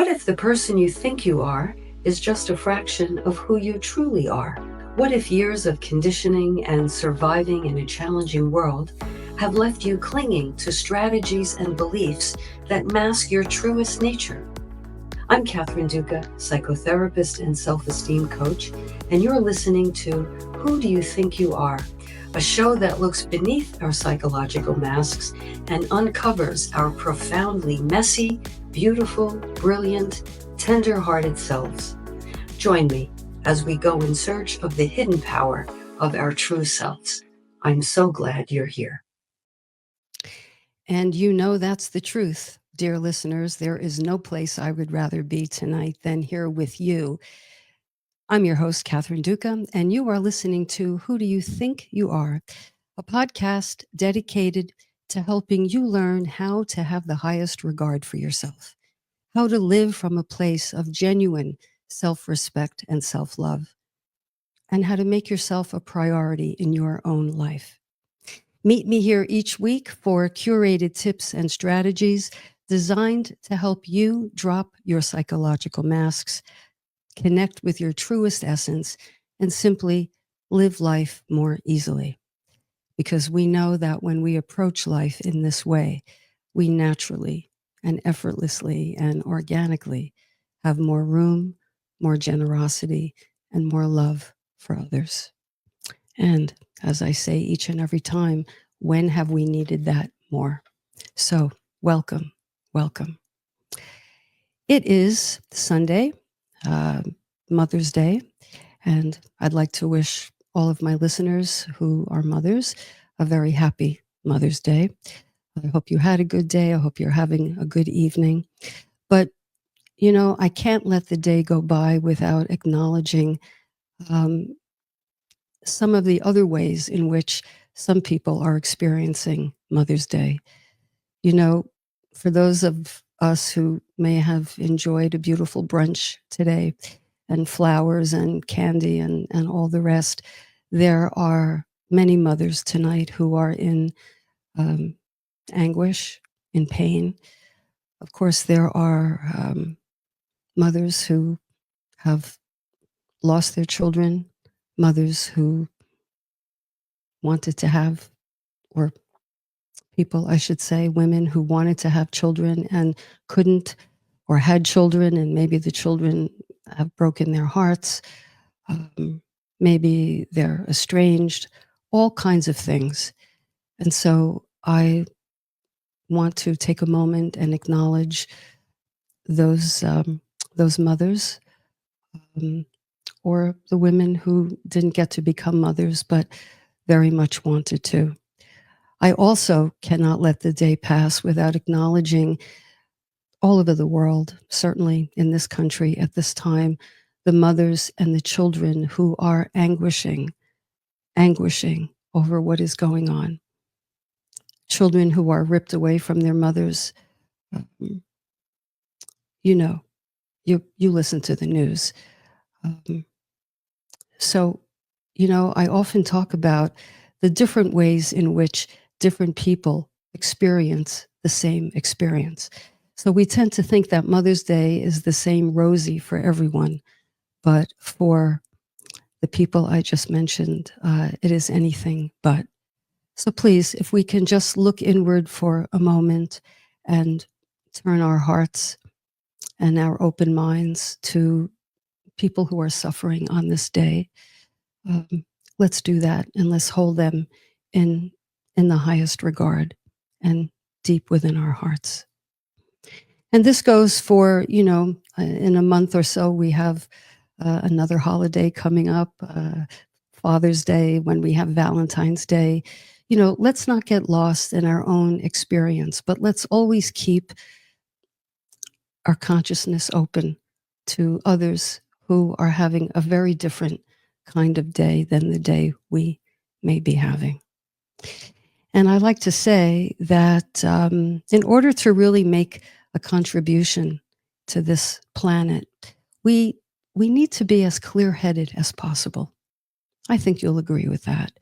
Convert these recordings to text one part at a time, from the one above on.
What if the person you think you are is just a fraction of who you truly are? What if years of conditioning and surviving in a challenging world have left you clinging to strategies and beliefs that mask your truest nature? I'm Catherine Duca, psychotherapist and self-esteem coach, and you're listening to Who Do You Think You Are? A show that looks beneath our psychological masks and uncovers our profoundly messy, beautiful, brilliant, tender-hearted selves. Join me as we go in search of the hidden power of our true selves. I'm so glad you're here. And you know that's the truth, dear listeners. There is no place I would rather be tonight than here with you. I'm your host, Catherine Duca, and you are listening to Who Do You Think You Are? A podcast dedicated to helping you learn how to have the highest regard for yourself, how to live from a place of genuine self-respect and self-love, and how to make yourself a priority in your own life. Meet me here each week for curated tips and strategies designed to help you drop your psychological masks, connect with your truest essence, and simply live life more easily. Because we know that when we approach life in this way, we naturally and effortlessly and organically have more room, more generosity, and more love for others. And as I say each and every time, when have we needed that more? So welcome, welcome. It is Sunday, Mother's Day, and I'd like to wish all of my listeners who are mothers a very happy Mother's Day. I hope you had a good day. I hope you're having a good evening. But, you know, I can't let the day go by without acknowledging some of the other ways in which some people are experiencing Mother's Day. You know, for those of us who may have enjoyed a beautiful brunch today and flowers and candy and all the rest, there are many mothers tonight who are in anguish, in pain. Of course, there are mothers who have lost their children, mothers who wanted to have, or people, I should say, women who wanted to have children and couldn't, or had children, and maybe the children have broken their hearts. Maybe they're estranged, all kinds of things. And so I want to take a moment and acknowledge those mothers, or the women who didn't get to become mothers, but very much wanted to. I also cannot let the day pass without acknowledging all over the world, certainly in this country at this time, the mothers and the children who are anguishing over what is going on. Children who are ripped away from their mothers. You know, you listen to the news. So, you know, I often talk about the different ways in which different people experience the same experience. So we tend to think that Mother's Day is the same rosy for everyone, but for the people I just mentioned, it is anything but. So please, if we can just look inward for a moment and turn our hearts and our open minds to people who are suffering on this day, let's do that, and let's hold them in the highest regard and deep within our hearts. And this goes for, you know, in a month or so, we have another holiday coming up, Father's Day, when we have Valentine's Day. You know, let's not get lost in our own experience, but let's always keep our consciousness open to others who are having a very different kind of day than the day we may be having. And I like to say that in order to really make a contribution to this planet, we need to be as clear-headed as possible. I think you'll agree with that.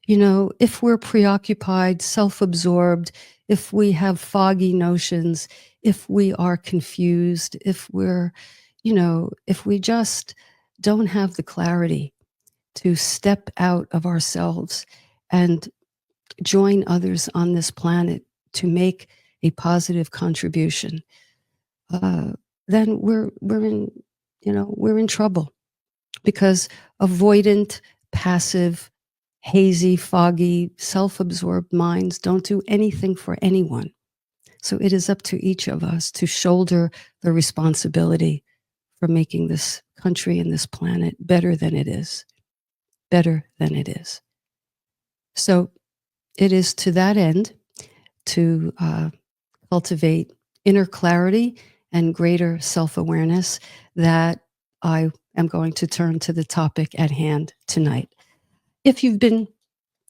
You know, if we're preoccupied, self-absorbed, if we have foggy notions, if we are confused, if we're, if we just don't have the clarity to step out of ourselves and join others on this planet to make a positive contribution, then we're in trouble, because avoidant, passive, hazy, foggy, self-absorbed minds don't do anything for anyone. So it is up to each of us to shoulder the responsibility for making this country and this planet better than it is. Better than it is. So it is to that end to cultivate inner clarity and greater self-awareness that I am going to turn to the topic at hand tonight. If you've been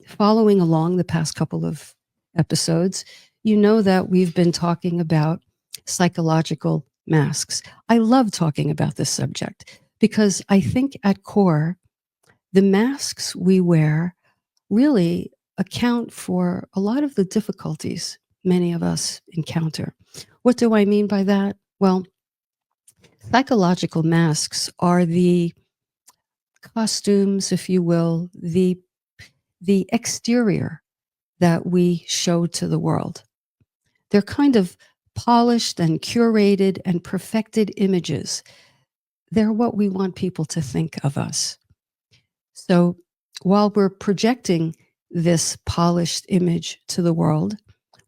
following along the past couple of episodes, you know that we've been talking about psychological masks. I love talking about this subject because I think at core, the masks we wear really account for a lot of the difficulties many of us encounter. What do I mean by that? Well, psychological masks are the costumes, if you will, the exterior that we show to the world. They're kind of polished and curated and perfected images. They're what we want people to think of us. So while we're projecting this polished image to the world,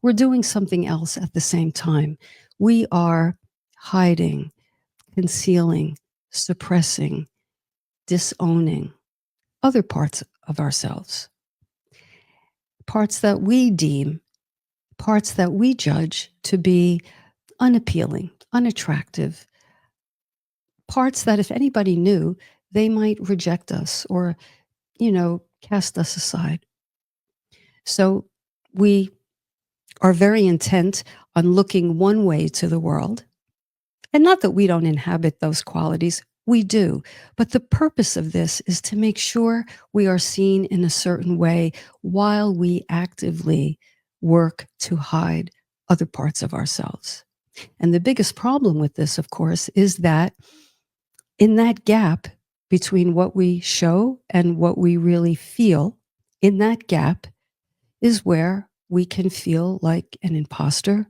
we're doing something else at the same time. We are hiding, concealing, suppressing, disowning other parts of ourselves, parts that we deem, parts that we judge to be unappealing, unattractive, parts that if anybody knew, they might reject us or, cast us aside. So we are very intent on looking one way to the world. And not that we don't inhabit those qualities, we do. But the purpose of this is to make sure we are seen in a certain way while we actively work to hide other parts of ourselves. And the biggest problem with this, of course, is that in that gap between what we show and what we really feel, in that gap is where we can feel like an imposter,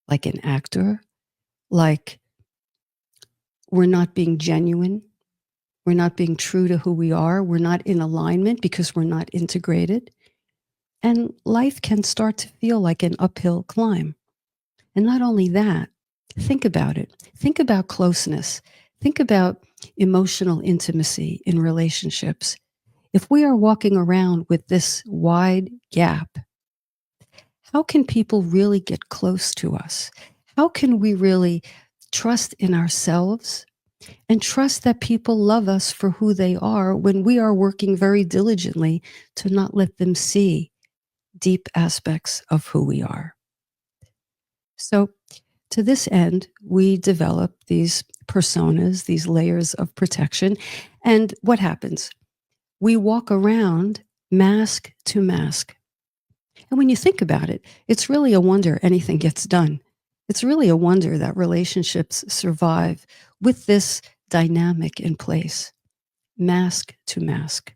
like an actor, like we're not being genuine, we're not being true to who we are, we're not in alignment because we're not integrated. And life can start to feel like an uphill climb. And not only that, think about it. Think about closeness. Think about emotional intimacy in relationships. If we are walking around with this wide gap, how can people really get close to us? How can we really trust in ourselves and trust that people love us for who they are when we are working very diligently to not let them see deep aspects of who we are? So, to this end, we develop these personas, these layers of protection. And what happens? We walk around mask to mask. And when you think about it, it's really a wonder anything gets done. It's really a wonder that relationships survive with this dynamic in place, mask to mask.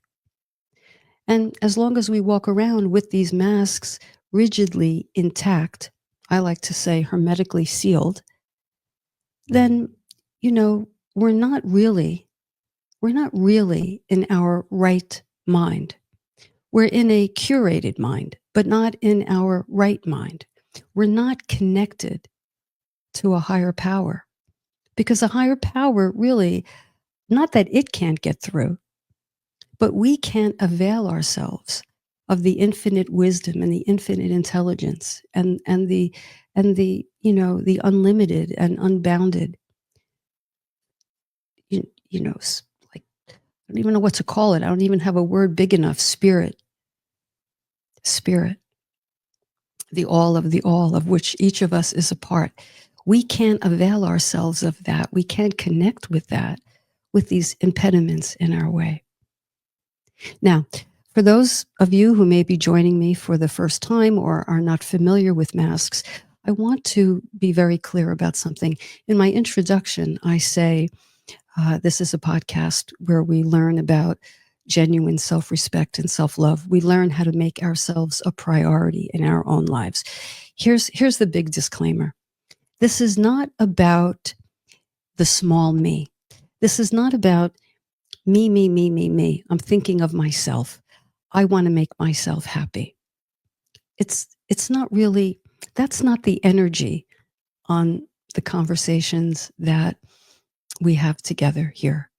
And as long as we walk around with these masks rigidly intact, I like to say hermetically sealed, then, we're not really in our right mind. We're in a curated mind, but not in our right mind. We're not connected to a higher power, because a higher power really, not that it can't get through, but we can't avail ourselves of the infinite wisdom and the infinite intelligence and the the unlimited and unbounded, like, I don't even know what to call it. I don't even have a word big enough. Spirit, the all of which each of us is a part. We can't avail ourselves of that. We can't connect with that with these impediments in our way. Now, For those of you who may be joining me for the first time or are not familiar with masks, I want to be very clear about something. In my introduction, I say this is a podcast where we learn about genuine self-respect and self-love. We learn how to make ourselves a priority in our own lives. Here's the big disclaimer. This is not about the small me. This is not about me. I'm thinking of myself. I want to make myself happy. It's not really, that's not the energy on the conversations that we have together here.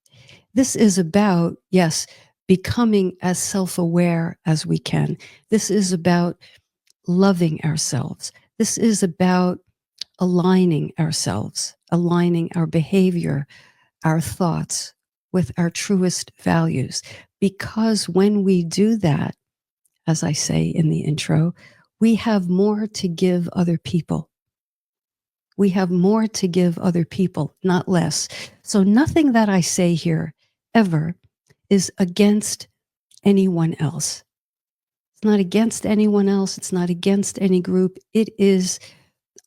This is about, yes, becoming as self-aware as we can. This is about loving ourselves. This is about aligning ourselves, aligning our behavior, our thoughts with our truest values. Because when we do that, as I say in the intro, we have more to give other people. We have more to give other people, not less. So nothing that I say here ever is against anyone else. It's not against anyone else. It's not against any group. It is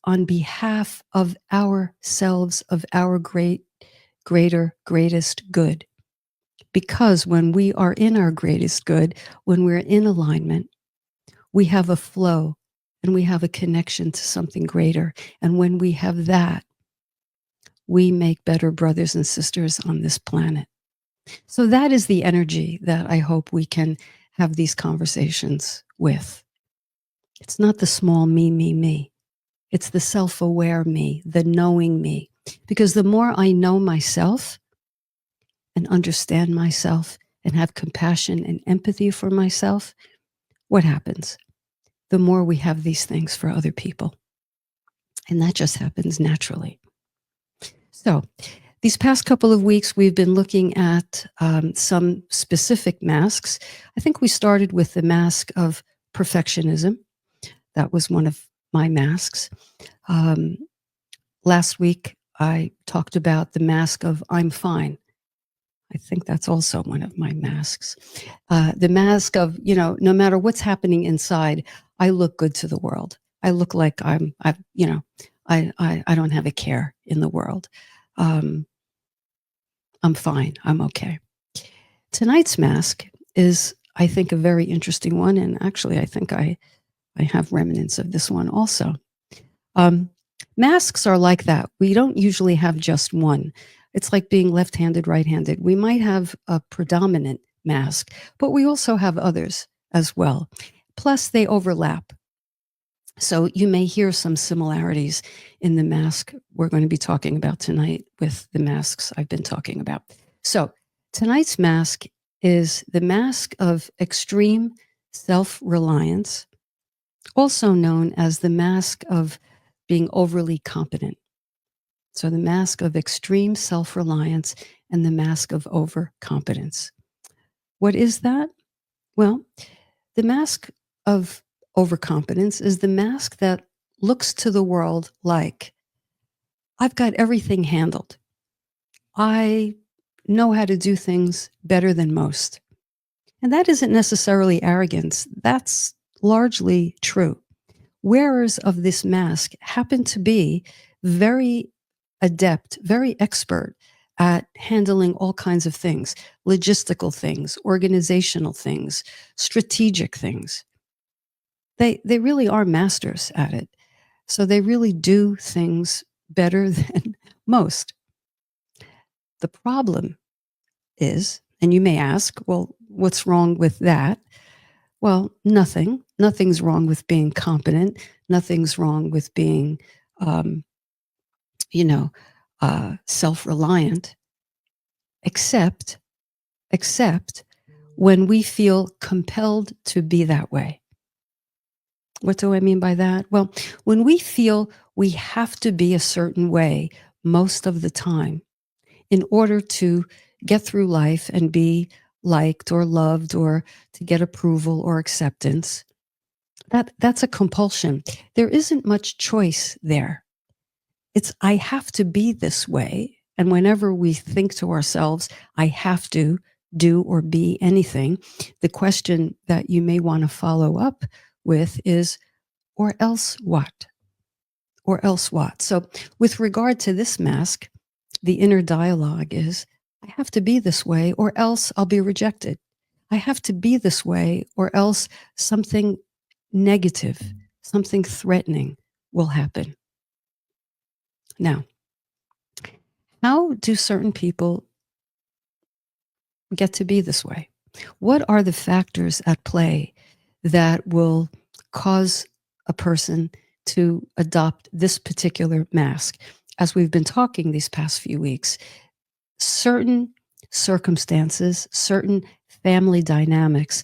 on behalf of ourselves, of our greatest good. Because when we are in our greatest good, when we're in alignment, we have a flow and we have a connection to something greater. And when we have that, we make better brothers and sisters on this planet. So that is the energy that I hope we can have these conversations with. It's not the small me. It's the self-aware me, the knowing me. Because the more I know myself and understand myself and have compassion and empathy for myself, what happens? The more we have these things for other people. And that just happens naturally. So these past couple of weeks, we've been looking at some specific masks. I think we started with the mask of perfectionism. That was one of my masks. Last week, I talked about the mask of I'm fine. I think that's also one of my masks. The mask of, no matter what's happening inside, I look good to the world. I look like I don't have a care in the world. I'm fine. I'm okay. Tonight's mask is, I think, a very interesting one. And actually, I think I have remnants of this one also. Masks are like that. We don't usually have just one. It's like being left-handed, right-handed. We might have a predominant mask, but we also have others as well. Plus, they overlap. So you may hear some similarities in the mask we're going to be talking about tonight with the masks I've been talking about. So tonight's mask is the mask of extreme self-reliance, also known as the mask of being overly competent. So the mask of extreme self-reliance and the mask of overcompetence. What is that? Well, the mask of overcompetence is the mask that looks to the world like, I've got everything handled. I know how to do things better than most. And that isn't necessarily arrogance. That's largely true. Wearers of this mask happen to be very adept, very expert at handling all kinds of things, logistical things, organizational things, strategic things. They really are masters at it. So they really do things better than most. The problem is, and you may ask, well, what's wrong with that? Well, nothing. Nothing's wrong with being competent. Nothing's wrong with being, self-reliant, except when we feel compelled to be that way. What do I mean by that? Well, when we feel we have to be a certain way most of the time in order to get through life and be liked or loved or to get approval or acceptance, that's a compulsion. There isn't much choice there. It's, I have to be this way. And whenever we think to ourselves, I have to do or be anything, the question that you may want to follow up with is, or else what? Or else what? So, with regard to this mask, the inner dialogue is, I have to be this way or else I'll be rejected. I have to be this way or else something negative, something threatening will happen. Now, how do certain people get to be this way? What are the factors at play that will cause a person to adopt this particular mask? As we've been talking these past few weeks, certain circumstances, certain family dynamics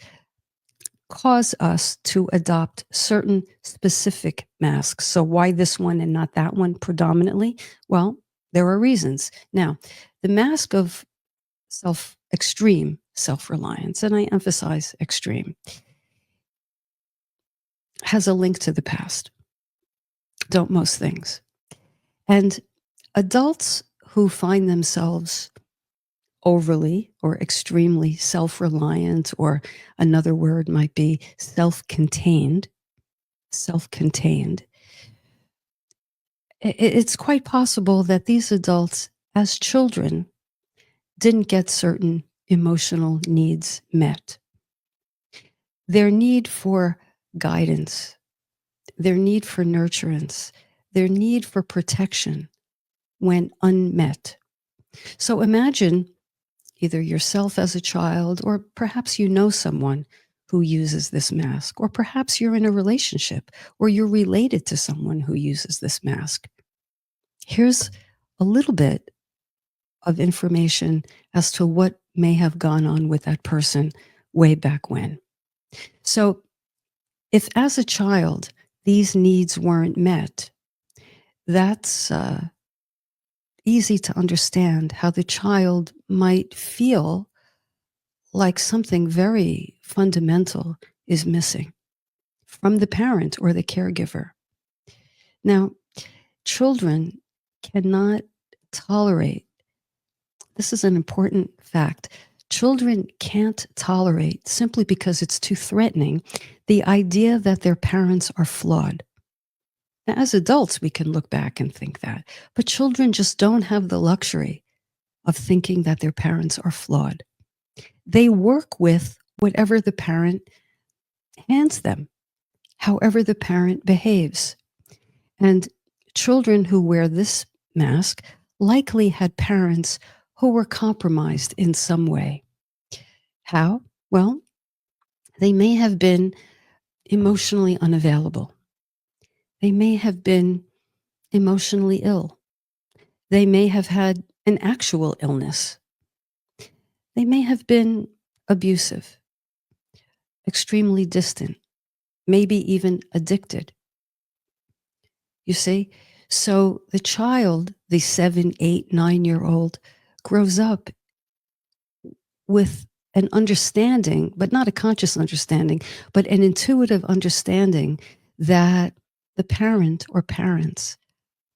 cause us to adopt certain specific masks. So why this one and not that one predominantly? Well, there are reasons. Now, the mask of extreme self-reliance, and I emphasize extreme, has a link to the past. Don't most things. And adults who find themselves overly or extremely self-reliant, or another word might be self-contained, it's quite possible that these adults, as children, didn't get certain emotional needs met. Their need for guidance, their need for nurturance, their need for protection went unmet. So imagine either yourself as a child, or perhaps you know someone who uses this mask, or perhaps you're in a relationship, or you're related to someone who uses this mask. Here's a little bit of information as to what may have gone on with that person way back when. So if as a child these needs weren't met, that's easy to understand how the child might feel like something very fundamental is missing from the parent or the caregiver. Now, children cannot tolerate, this is an important fact, children can't tolerate, simply because it's too threatening, the idea that their parents are flawed. Now, as adults, we can look back and think that, but children just don't have the luxury of thinking that their parents are flawed. They work with whatever the parent hands them, however the parent behaves. And children who wear this mask likely had parents who were compromised in some way. How? Well, they may have been emotionally unavailable. They may have been emotionally ill. They may have had an actual illness. They may have been abusive, extremely distant, maybe even addicted. You see? So the child, the 7, 8, 9-year-old, grows up with an understanding, but not a conscious understanding, but an intuitive understanding that the parent or parents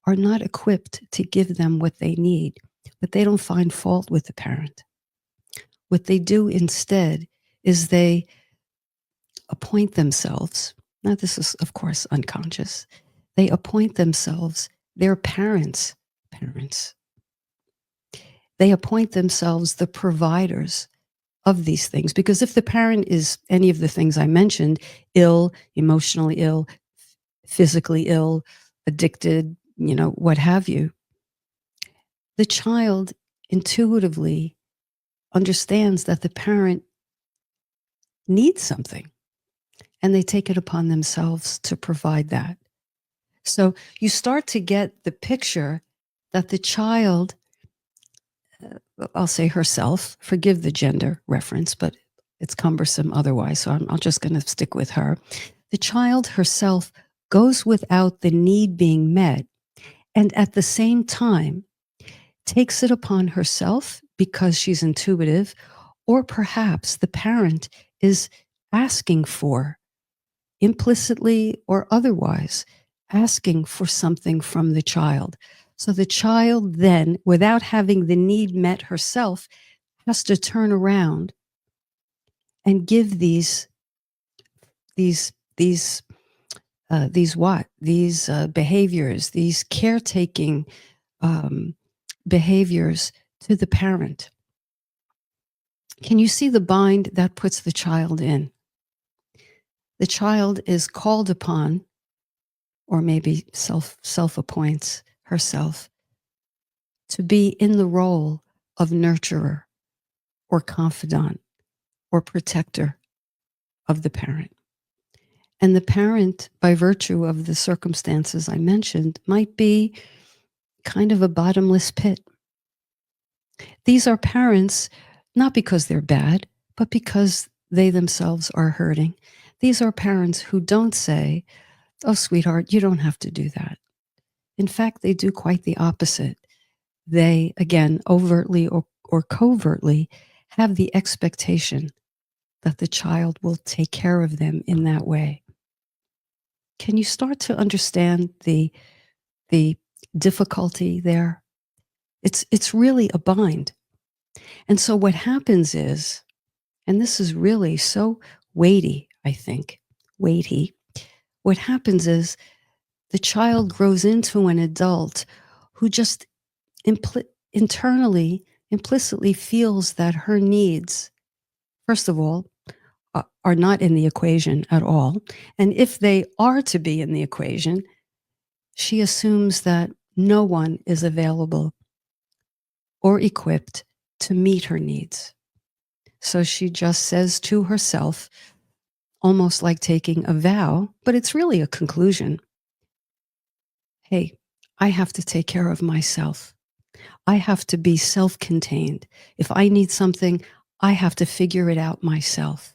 are not equipped to give them what they need, but they don't find fault with the parent. What they do instead is they appoint themselves, now this is of course unconscious, they appoint themselves their parents' parents. They appoint themselves the providers of these things, because if the parent is any of the things I mentioned, ill, emotionally ill, physically ill, addicted, what have you, the child intuitively understands that the parent needs something, and they take it upon themselves to provide that. So you start to get the picture that the child, I'll say herself, forgive the gender reference, but it's cumbersome otherwise, so I'm just going to stick with her. The child herself goes without the need being met, and at the same time takes it upon herself because she's intuitive, or perhaps the parent is asking for, implicitly or otherwise, asking for something from the child. So the child then, without having the need met herself, has to turn around and give these behaviors, these caretaking behaviors to the parent. Can you see the bind that puts the child in? The child is called upon, or maybe self-appoints herself, to be in the role of nurturer or confidant or protector of the parent. And the parent, by virtue of the circumstances I mentioned, might be kind of a bottomless pit. These are parents, not because they're bad, but because they themselves are hurting. These are parents who don't say, "Oh, sweetheart, you don't have to do that." In fact, they do quite the opposite. They, again, overtly or covertly, have the expectation that the child will take care of them in that way. Can you start to understand the difficulty there? It's really a bind. And so what happens is, and this is really so weighty, I think, weighty, what happens is the child grows into an adult who just internally, implicitly feels that her needs, first of all, are not in the equation at all. And if they are to be in the equation, she assumes that no one is available or equipped to meet her needs. So she just says to herself, almost like taking a vow, but it's really a conclusion. Hey, I have to take care of myself. I have to be self-contained. If I need something, I have to figure it out myself.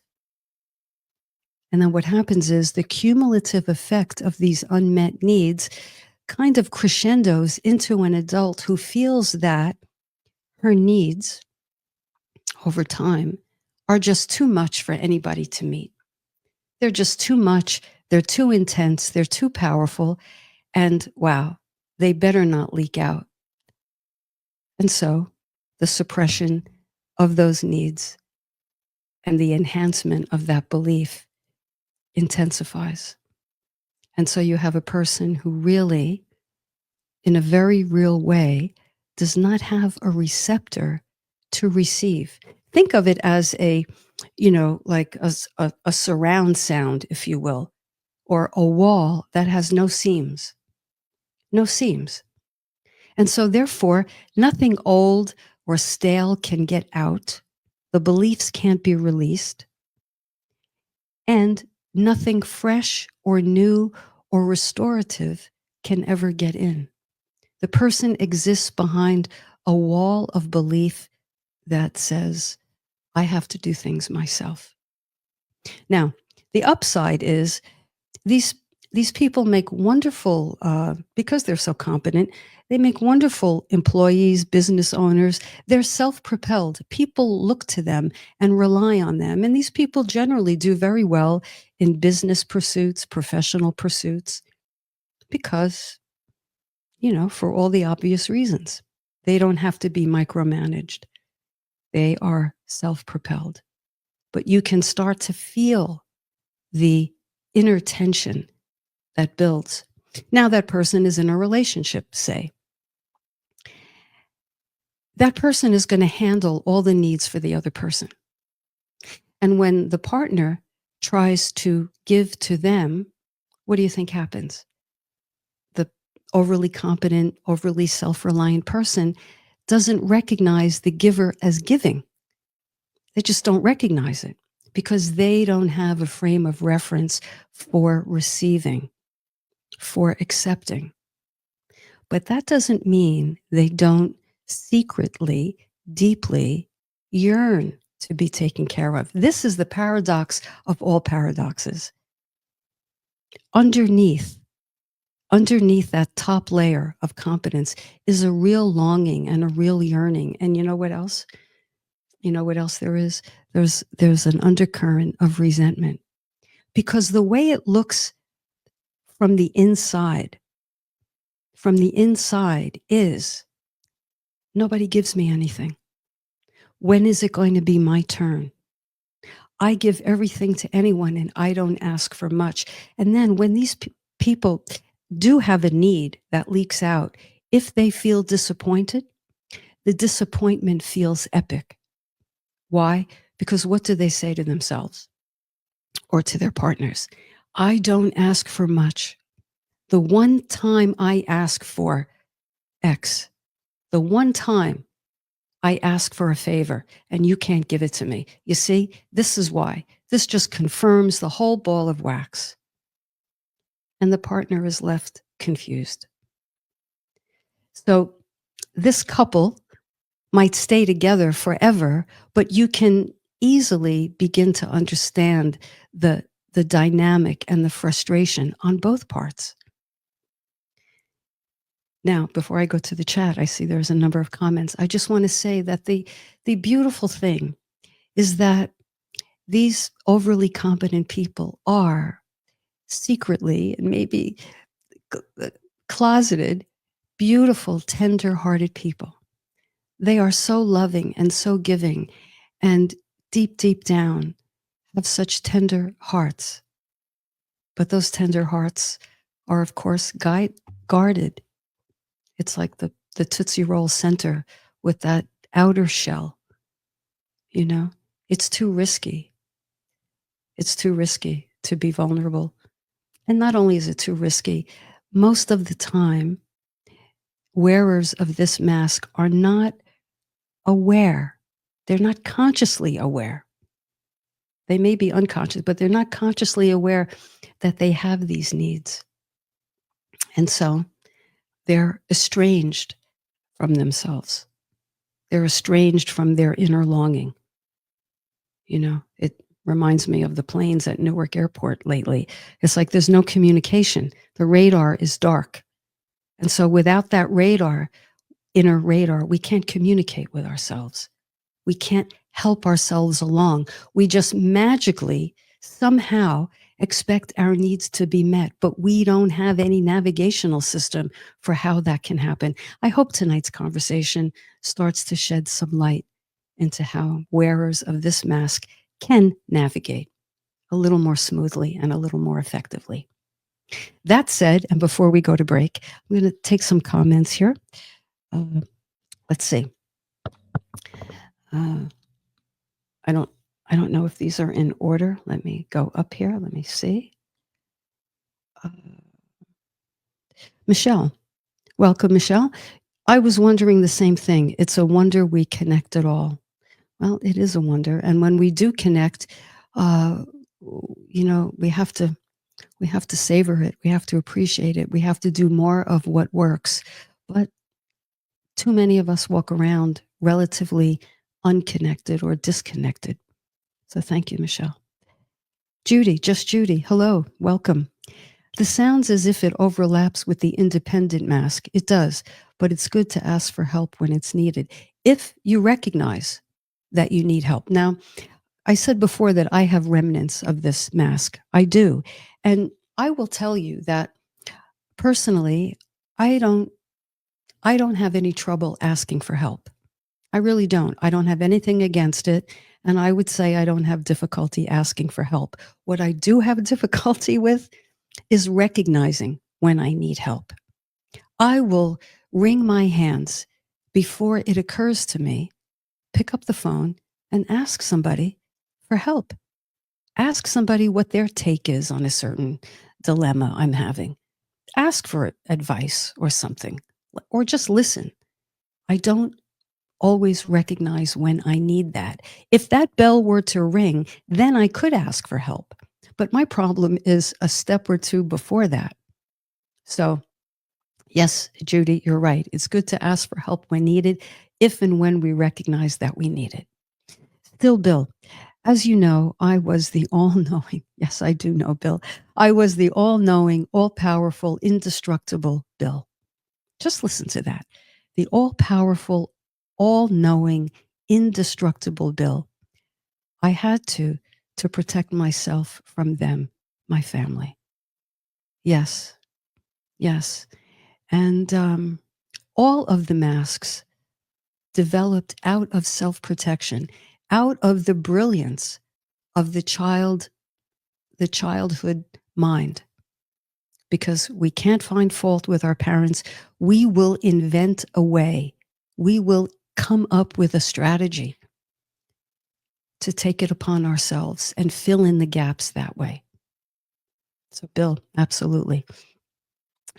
And then what happens is the cumulative effect of these unmet needs kind of crescendos into an adult who feels that her needs over time are just too much for anybody to meet. They're just too much. They're too intense. They're too powerful. And wow, they better not leak out. And so the suppression of those needs and the enhancement of that belief intensifies. And so you have a person who really, in a very real way, does not have a receptor to receive. Think of it as like a surround sound, if you will, or a wall that has no seams. No seams. And so therefore, nothing old or stale can get out. The beliefs can't be released. And nothing fresh or new or restorative can ever get in. The person exists behind a wall of belief that says, I have to do things myself. Now, the upside is these people make wonderful, because they're so competent, they make wonderful employees, business owners. They're self-propelled. People look to them and rely on them. And these people generally do very well in business pursuits, professional pursuits, because, for all the obvious reasons. They don't have to be micromanaged. They are self-propelled. But you can start to feel the inner tension that builds. Now that person is in a relationship, say. That person is going to handle all the needs for the other person. And when the partner tries to give to them, what do you think happens? The overly competent, overly self-reliant person doesn't recognize the giver as giving. They just don't recognize it because they don't have a frame of reference for receiving, for accepting. But that doesn't mean they don't secretly, deeply yearn to be taken care of. This is the paradox of all paradoxes. Underneath that top layer of competence is a real longing and a real yearning. And you know what else? You know what else there is? There's an undercurrent of resentment. Because the way it looks from the inside is nobody gives me anything. When is it going to be my turn? I give everything to anyone and I don't ask for much. And then when these people do have a need that leaks out, if they feel disappointed, the disappointment feels epic. Why? Because what do they say to themselves or to their partners? I don't ask for much. The one time I ask for X, the one time I ask for a favor and you can't give it to me. You see, this is why. This just confirms the whole ball of wax. And the partner is left confused. So this couple might stay together forever, but you can easily begin to understand the dynamic and the frustration on both parts. Now, before I go to the chat, I see there's a number of comments. I just want to say that the beautiful thing is that these overly competent people are secretly and maybe closeted, beautiful, tender-hearted people. They are so loving and so giving, and deep, deep down have such tender hearts. But those tender hearts are, of course, guarded. It's like the Tootsie Roll center with that outer shell. You know, it's too risky. It's too risky to be vulnerable. And not only is it too risky, most of the time, wearers of this mask are not aware. They're not consciously aware. They may be unconscious, but they're not consciously aware that they have these needs. And so they're estranged from themselves. They're estranged from their inner longing. You know, it reminds me of the planes at Newark Airport lately. It's like there's no communication. The radar is dark. And so without that radar, inner radar, we can't communicate with ourselves. We can't help ourselves along. We just magically, somehow, expect our needs to be met, but we don't have any navigational system for how that can happen. I hope tonight's conversation starts to shed some light into how wearers of this mask can navigate a little more smoothly and a little more effectively. That said, and before we go to break, I'm going to take some comments here. Let's see. I don't know if these are in order. Let me go up here. Let me see. Michelle, welcome, Michelle. I was wondering the same thing. It's a wonder we connect at all. Well, it is a wonder, and when we do connect, you know, we have to savor it. We have to appreciate it. We have to do more of what works. But too many of us walk around relatively unconnected or disconnected. So thank you, Michelle. Judy, just Judy. Hello, welcome. This sounds as if it overlaps with the independent mask. It does, but it's good to ask for help when it's needed. If you recognize that you need help. Now, I said before that I have remnants of this mask. I do. And I will tell you that personally, I don't have any trouble asking for help. I really don't. I don't have anything against it. And I would say I don't have difficulty asking for help. What I do have difficulty with is recognizing when I need help. I will wring my hands before it occurs to me, pick up the phone and ask somebody for help. Ask somebody what their take is on a certain dilemma I'm having. Ask for advice or something, or just listen. I don't always recognize when I need that. If that bell were to ring, then I could ask for help. But my problem is a step or two before that. So, yes, Judy, you're right. It's good to ask for help when needed, if and when we recognize that we need it. Still, Bill, as you know, I was the all-knowing, yes, I do know, Bill. I was the all-knowing, all-powerful, indestructible Bill. Just listen to that. The all-powerful, all-knowing, indestructible Bill. I had to protect myself from them, my family. Yes, yes. And all of the masks developed out of self-protection, out of the brilliance of the childhood mind. Because we can't find fault with our parents, we will invent a way. We will come up with a strategy to take it upon ourselves and fill in the gaps that way. So, Bill, absolutely.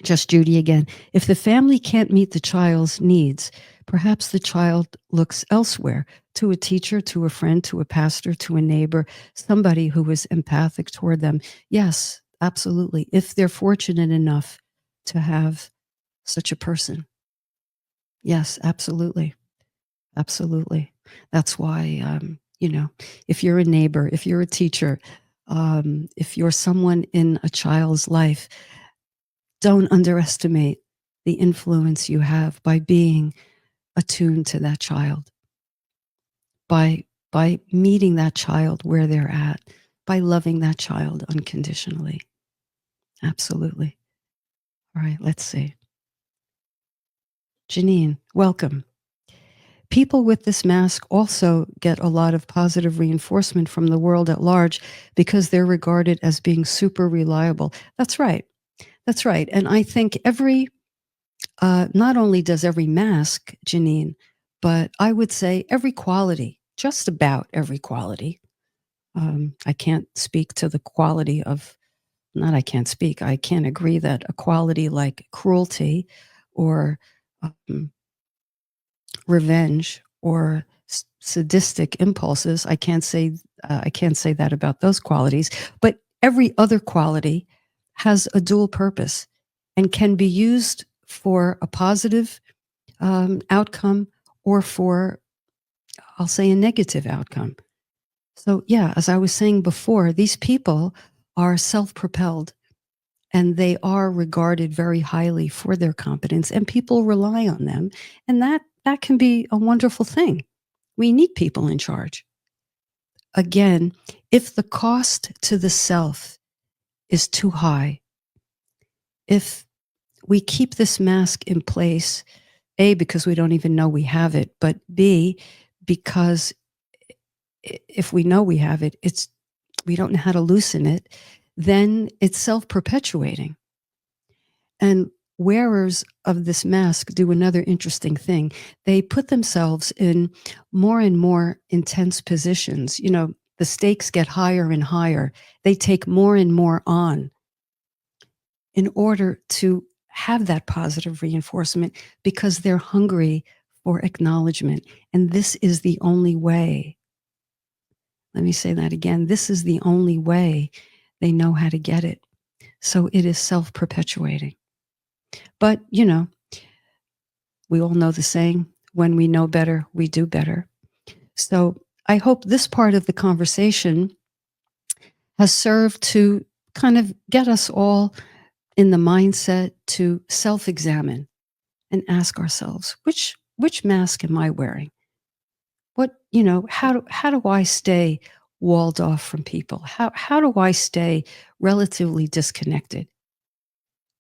Just Judy again. If the family can't meet the child's needs, perhaps the child looks elsewhere, to a teacher, to a friend, to a pastor, to a neighbor, somebody who is empathic toward them. Yes, absolutely. If they're fortunate enough to have such a person. Yes, absolutely. Absolutely. That's why, if you're a neighbor, if you're a teacher, if you're someone in a child's life, don't underestimate the influence you have by being attuned to that child, by meeting that child where they're at, by loving that child unconditionally. Absolutely. All right, let's see. Janine, welcome. People with this mask also get a lot of positive reinforcement from the world at large because they're regarded as being super reliable. That's right. That's right. And I think not only does every mask, Janine, but I would say every quality, just about every quality. I can't speak to the quality of, not I can't speak, I can't agree that a quality like cruelty or revenge or sadistic impulses, I can't say that about those qualities, but every other quality has a dual purpose and can be used for a positive outcome or for, I'll say, a negative outcome. So yeah, as I was saying before, these people are self-propelled and they are regarded very highly for their competence, and people rely on them, and that can be a wonderful thing. We need people in charge. Again, if the cost to the self is too high, if we keep this mask in place, A, because we don't even know we have it, but B, because if we know we have it, we don't know how to loosen it, then it's self-perpetuating. And wearers of this mask do another interesting thing. They put themselves in more and more intense positions. You know, the stakes get higher and higher. They take more and more on in order to have that positive reinforcement because they're hungry for acknowledgement. And this is the only way. Let me say that again. This is the only way they know how to get it. So it is self-perpetuating. But, we all know the saying, when we know better, we do better. So I hope this part of the conversation has served to kind of get us all in the mindset to self-examine and ask ourselves, which mask am I wearing? What, how do I stay walled off from people? How do I stay relatively disconnected?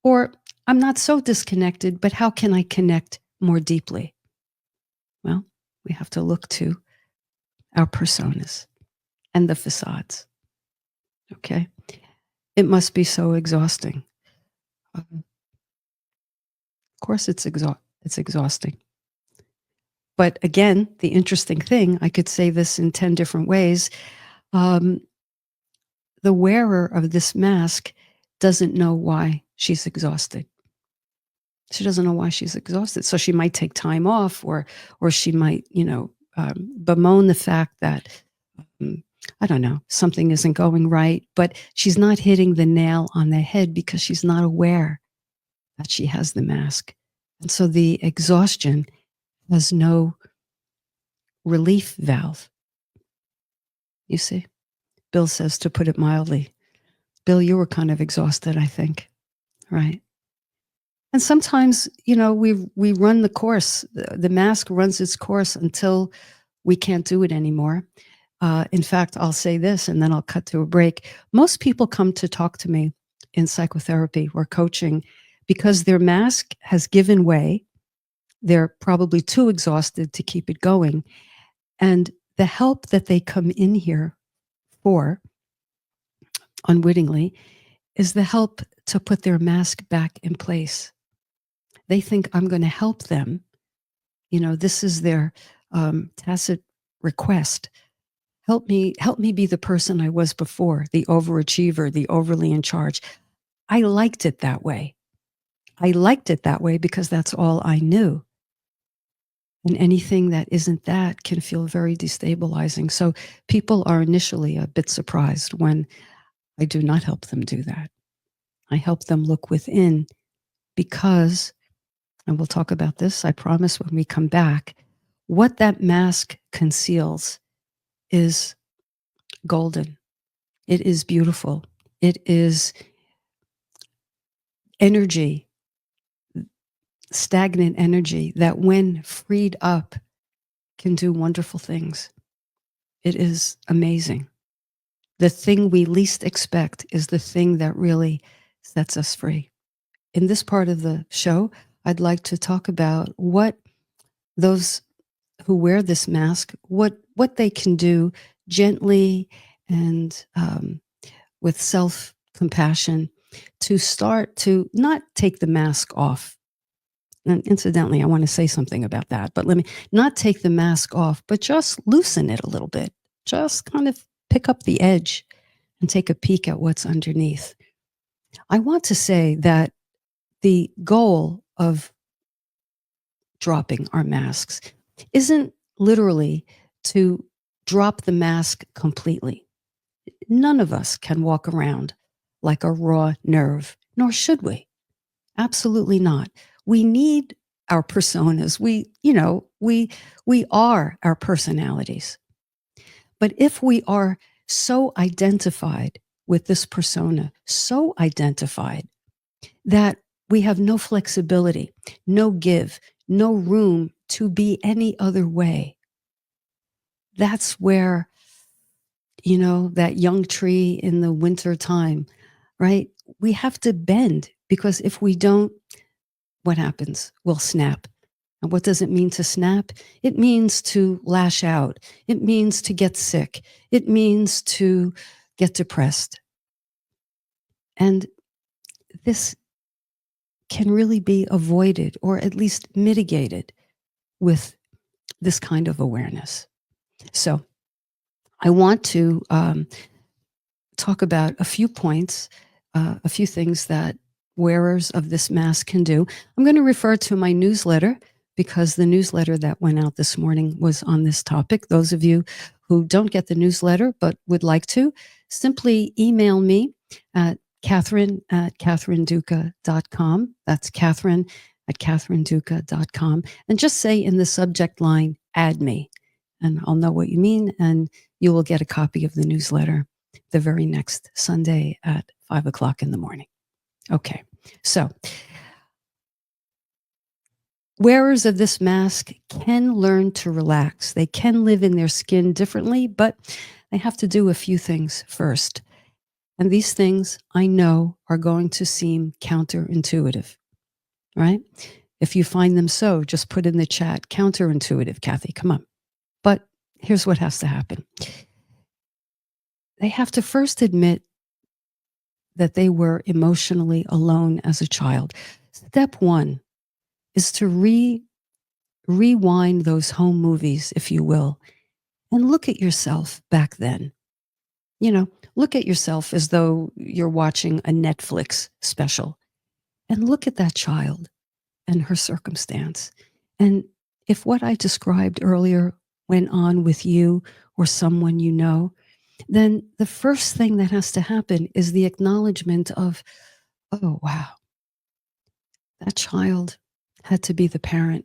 Or I'm not so disconnected, but how can I connect more deeply? Well, we have to look to our personas and the facades. Okay? It must be so exhausting. Of course, it's exhausting. But again, the interesting thing, I could say this in 10 different ways. The wearer of this mask doesn't know why she's exhausted. She doesn't know why she's exhausted. So she might take time off, or she might, bemoan the fact that, I don't know, something isn't going right, but she's not hitting the nail on the head because she's not aware that she has the mask. And so the exhaustion has no relief valve. You see? Bill says, to put it mildly. Bill, you were kind of exhausted, I think, right? And sometimes, we run the course. The mask runs its course until we can't do it anymore. In fact, I'll say this and then I'll cut to a break. Most people come to talk to me in psychotherapy or coaching because their mask has given way They're probably too exhausted to keep it going. And the help that they come in here for, unwittingly, is the help to put their mask back in place. They think I'm going to help them. This is their tacit request. Help me be the person I was before, the overachiever, the overly in charge. I liked it that way. I liked it that way because that's all I knew. And anything that isn't that can feel very destabilizing. So people are initially a bit surprised when I do not help them do that. I help them look within because, and we'll talk about this, I promise, when we come back, what that mask conceals is golden. It is beautiful. It is energy, stagnant energy that when freed up can do wonderful things. It is amazing. The thing we least expect is the thing that really sets us free. In this part of the show, I'd like to talk about what those who wear this mask, what they can do gently and with self-compassion to start to not take the mask off. And incidentally, I want to say something about that, but let me not take the mask off, but just loosen it a little bit. Just kind of pick up the edge and take a peek at what's underneath. I want to say that the goal of dropping our masks isn't literally to drop the mask completely. None of us can walk around like a raw nerve, nor should we. Absolutely not. We need our personas. We are our personalities. But if we are so identified with this persona, so identified that we have no flexibility, no give, no room to be any other way, that's where, that young tree in the winter time, right? We have to bend, because if we don't, what happens? We'll snap. And what does it mean to snap? It means to lash out. It means to get sick. It means to get depressed. And this can really be avoided, or at least mitigated, with this kind of awareness. So I want to talk about a few points, a few things that wearers of this mask can do. I'm going to refer to my newsletter, because the newsletter that went out this morning was on this topic. Those of you who don't get the newsletter but would like to, simply email me at Catherine@catherineduca.com. That's Catherine@catherineduca.com. And just say in the subject line, add me, and I'll know what you mean, and you will get a copy of the newsletter the very next Sunday at 5 o'clock in the morning. Okay, so wearers of this mask can learn to relax. They can live in their skin differently, but they have to do a few things first. And these things, I know, are going to seem counterintuitive, right? If you find them so, just put in the chat, counterintuitive, Kathy, come on. But here's what has to happen. They have to first admit that they were emotionally alone as a child. Step one is to rewind those home movies, if you will, and look at yourself back then. Look at yourself as though you're watching a Netflix special, and look at that child and her circumstance. And if what I described earlier went on with you or someone you know, then the first thing that has to happen is the acknowledgement of, oh, wow, that child had to be the parent,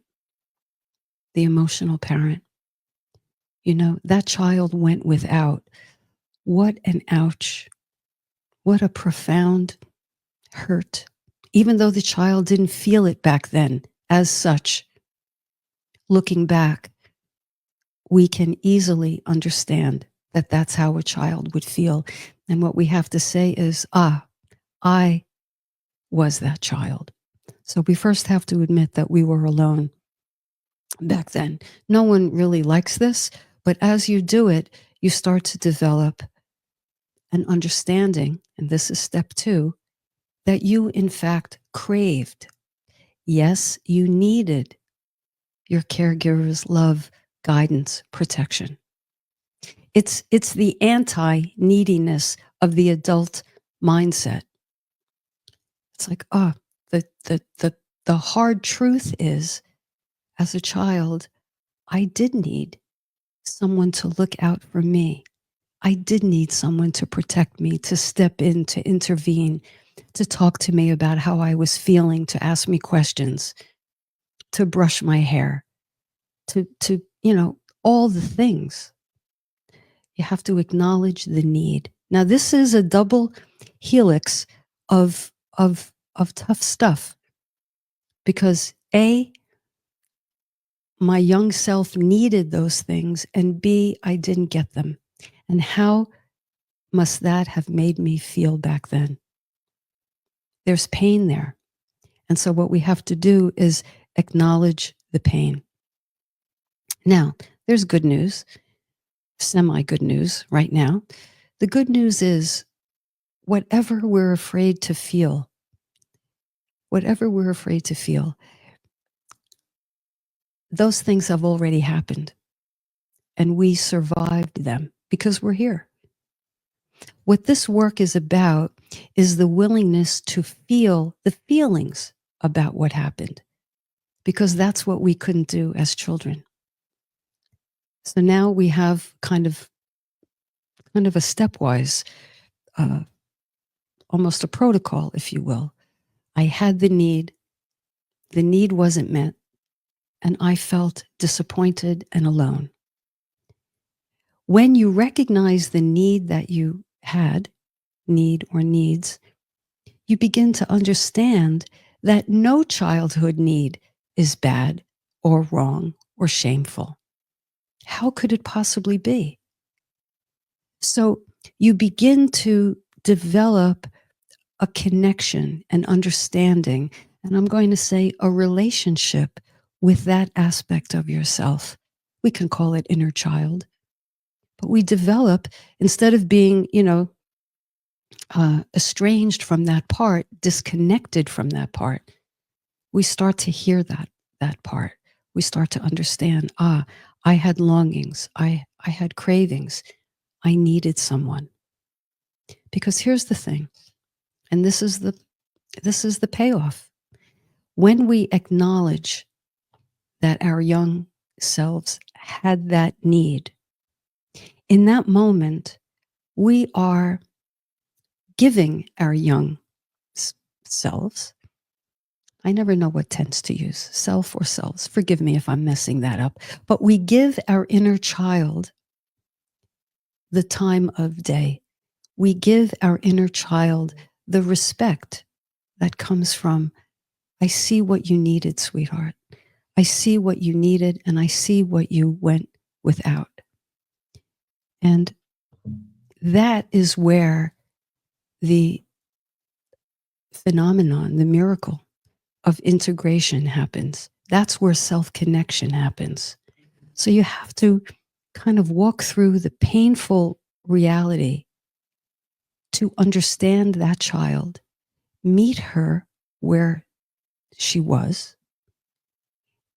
the emotional parent. That child went without. What an ouch. What a profound hurt. Even though the child didn't feel it back then as such, looking back, we can easily understand that that's how a child would feel. And what we have to say is, I was that child. So we first have to admit that we were alone. back then. No one really likes this, but as you do it, you start to develop an understanding, and this is step 2, that you in fact craved. Yes, you needed your caregiver's love, guidance, protection. It's the anti-neediness of the adult mindset. It's like, the hard truth is, as a child, I did need someone to look out for me. I did need someone to protect me, to step in, to intervene, to talk to me about how I was feeling, to ask me questions, to brush my hair, to all the things. You have to acknowledge the need. Now, this is a double helix of tough stuff, because A, my young self needed those things, and B, I didn't get them. And how must that have made me feel back then? There's pain there. And so what we have to do is acknowledge the pain. Now, there's good news, semi-good news right now. The good news is, whatever we're afraid to feel, those things have already happened, and we survived them because we're here. What this work is about is the willingness to feel the feelings about what happened, because that's what we couldn't do as children. So now we have kind of a stepwise, almost a protocol, if you will. I had the need wasn't met, and I felt disappointed and alone. When you recognize the need that you had, need or needs, you begin to understand that no childhood need is bad or wrong or shameful. How could it possibly be? So you begin to develop a connection, an understanding, and I'm going to say a relationship with that aspect of yourself. We can call it inner child. But we develop, instead of being, estranged from that part, disconnected from that part, we start to hear that part. We start to understand, I had longings, I had cravings, I needed someone. Because here's the thing, and this is the payoff. When we acknowledge that our young selves had that need, in that moment, we are giving our young selves, I never know what tense to use, self or selves. Forgive me if I'm messing that up. But we give our inner child the time of day. We give our inner child the respect that comes from, I see what you needed, sweetheart. I see what you needed, and I see what you went without. And that is where the phenomenon, the miracle of integration happens. That's where self-connection happens. So you have to kind of walk through the painful reality to understand that child, meet her where she was,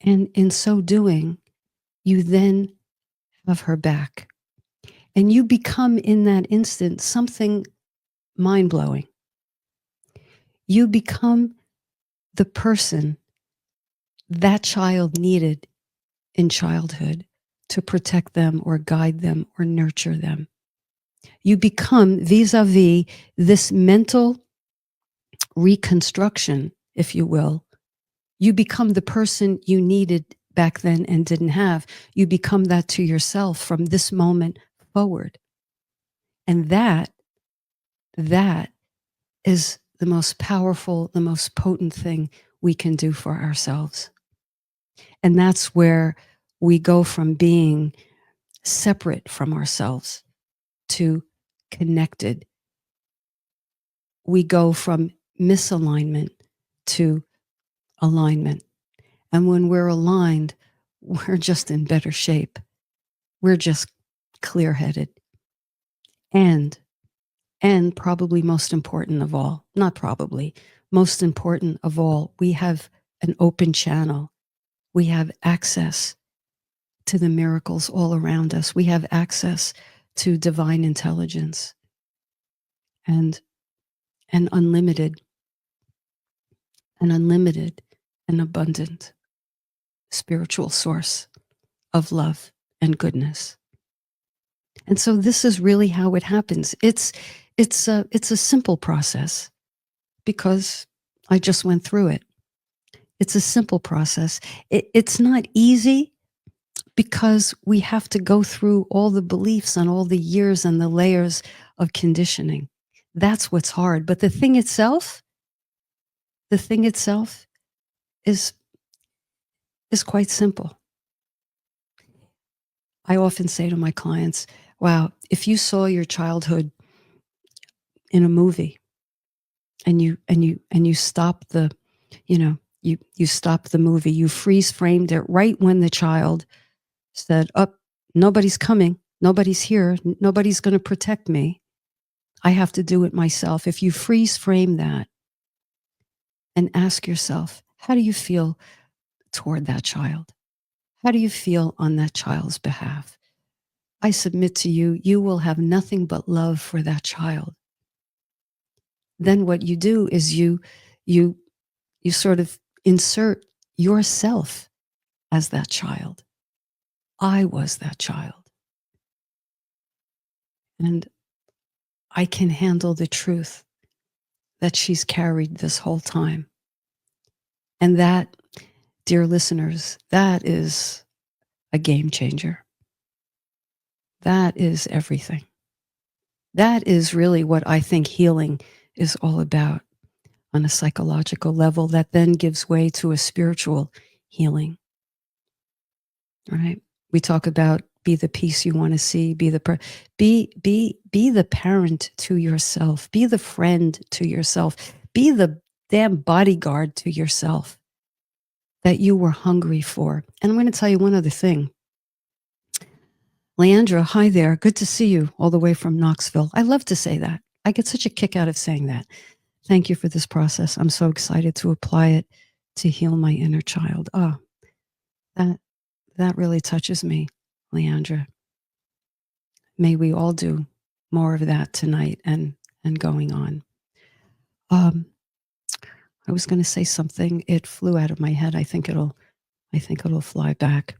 and in so doing, you then have her back. And you become, in that instant, something mind-blowing. You become the person that child needed in childhood to protect them or guide them or nurture them. You become, vis-a-vis this mental reconstruction, if you will, you become the person you needed back then and didn't have. You become that to yourself from this moment forward. And that is the most powerful, the most potent thing we can do for ourselves. And that's where we go from being separate from ourselves to connected. We go from misalignment to alignment. And when we're aligned, we're just in better shape. We're just clear-headed. And probably most important of all, not probably, most important of all, we have an open channel. We have access to the miracles all around us. We have access to divine intelligence and an unlimited and abundant spiritual source of love and goodness. And so this is really how it happens. It's a simple process because I just went through it. It's a simple process. It's not easy because we have to go through all the beliefs and all the years and the layers of conditioning. That's what's hard. But the thing itself is quite simple. I often say to my clients, wow, if you saw your childhood in a movie and you stop the, you stop the movie, you freeze framed it right when the child said, "Up, nobody's coming, nobody's here, nobody's going to protect me. I have to do it myself." If you freeze frame that and ask yourself, how do you feel toward that child? How do you feel on that child's behalf? I submit to you, you will have nothing but love for that child. Then what you do is you sort of insert yourself as that child. I was that child. And I can handle the truth that she's carried this whole time. And that, dear listeners, that is a game changer. That is everything. That is really what I think healing is all about on a psychological level that then gives way to a spiritual healing. Right? We talk about be the peace you want to see, be the parent to yourself, be the friend to yourself, be the damn bodyguard to yourself that you were hungry for. And I'm going to tell you one other thing. Leandra, hi there. Good to see you all the way from Knoxville. I love to say that. I get such a kick out of saying that. Thank you for this process. I'm so excited to apply it to heal my inner child. That really touches me, Leandra. May we all do more of that tonight and going on. I was going to say something. It flew out of my head. I think it'll fly back.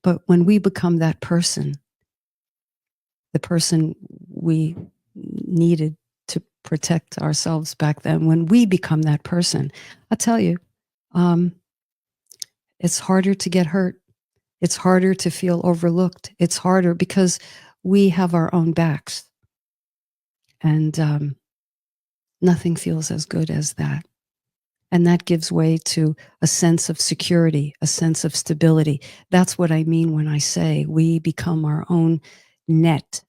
But when we become that person, the person we needed to protect ourselves back then, when we become that person, I'll tell you, it's harder to get hurt. It's harder to feel overlooked. It's harder because we have our own backs. And nothing feels as good as that. And that gives way to a sense of security, a sense of stability. That's what I mean when I say we become our own net,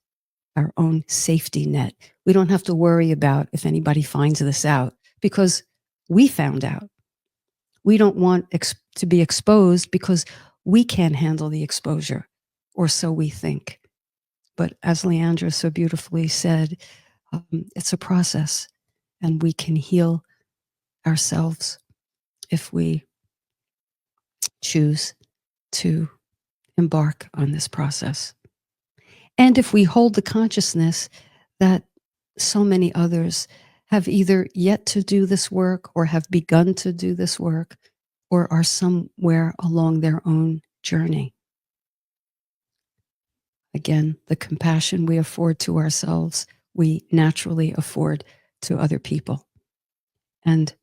our own safety net. We don't have to worry about if anybody finds this out because we found out. We don't want to be exposed because we can't handle the exposure, or so we think. But as Leandra so beautifully said, it's a process, and we can heal ourselves if we choose to embark on this process. And if we hold the consciousness that so many others have either yet to do this work or have begun to do this work or are somewhere along their own journey. Again, the compassion we afford to ourselves, we naturally afford to other people. And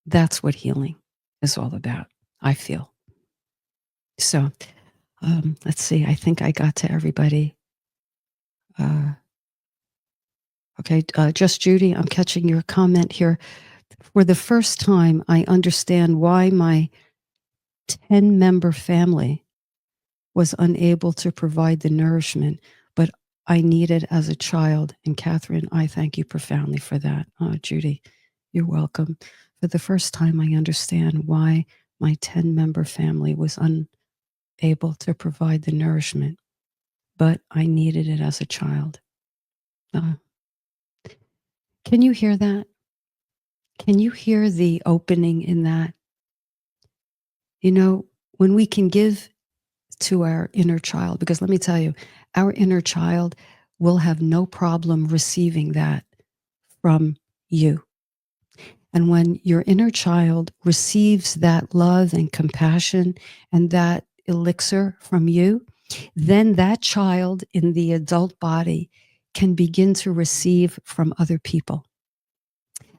that's what healing is all about, I feel. So let's see, I think I got to everybody. Okay, Just Judy, I'm catching your comment here. For the first time, I understand why my 10-member family was unable to provide the nourishment, but I needed as a child. And Catherine, I thank you profoundly for that. Oh, Judy, you're welcome. For the first time, I understand why my 10-member family was able to provide the nourishment, but I needed it as a child. Can you hear that? Can you hear the opening in that? You know, when we can give to our inner child, because let me tell you, our inner child will have no problem receiving that from you. And when your inner child receives that love and compassion and that elixir from you, then that child in the adult body can begin to receive from other people.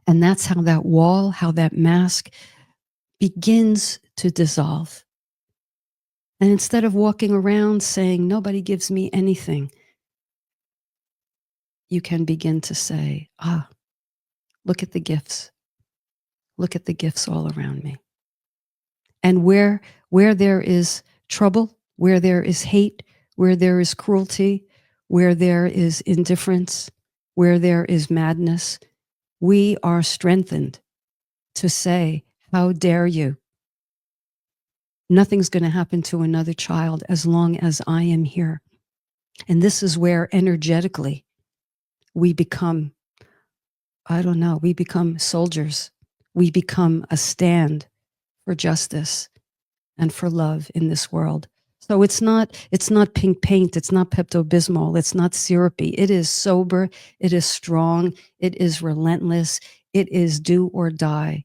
And that's how that wall, how that mask begins to dissolve. And instead of walking around saying, nobody gives me anything, you can begin to say, look at the gifts. Look at the gifts all around me. And where there is trouble, where there is hate, where there is cruelty, where there is indifference, where there is madness, we are strengthened to say, how dare you? Nothing's going to happen to another child as long as I am here. And this is where energetically we become, we become soldiers. We become a stand for justice and for love in this world. So it's not pink paint, it's not Pepto-Bismol, it's not syrupy. It is sober, it is strong, it is relentless, it is do or die.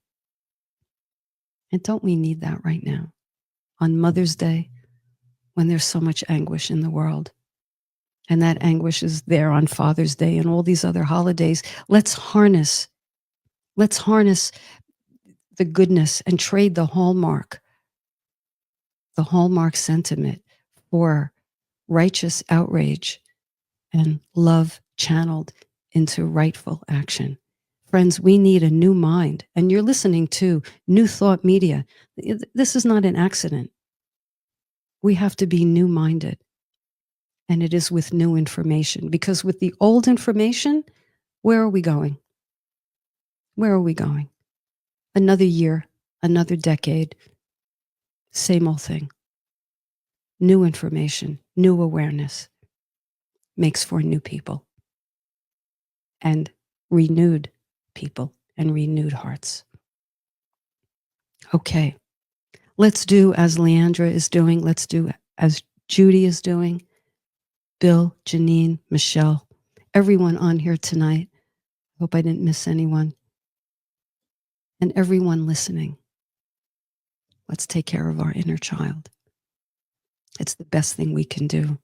And don't we need that right now? On Mother's Day, when there's so much anguish in the world. And that anguish is there on Father's Day and all these other holidays. Let's harness the goodness and trade the hallmark sentiment for righteous outrage and love channeled into rightful action. Friends, we need a new mind. And you're listening to New Thought Media. This is not an accident. We have to be new-minded. And it is with new information. Because with the old information, where are we going? Where are we going? Another year, another decade, same old thing. New information, new awareness makes for new people and renewed people and renewed hearts. Okay, let's do as Leandra is doing. Let's do as Judy is doing. Bill, Janine, Michelle, everyone on here tonight. Hope I didn't miss anyone. And everyone listening. Let's take care of our inner child. It's the best thing we can do,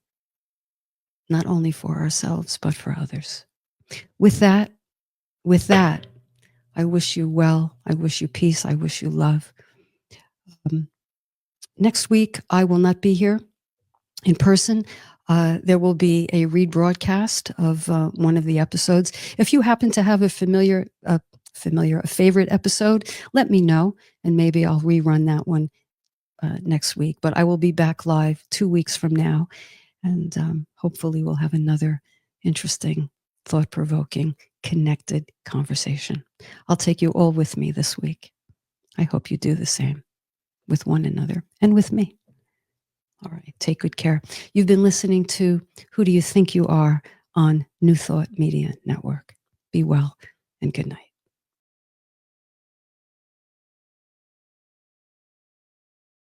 not only for ourselves, but for others. With that, I wish you well. I wish you peace. I wish you love. Next week, I will not be here in person. There will be a rebroadcast of one of the episodes. If you happen to have a favorite episode, let me know, and maybe I'll rerun that one next week. But I will be back live 2 weeks from now, and hopefully we'll have another interesting, thought-provoking, connected conversation. I'll take you all with me this week. I hope you do the same with one another and with me. All right, take good care. You've been listening to Who Do You Think You Are on New Thought Media Network. Be well and good night.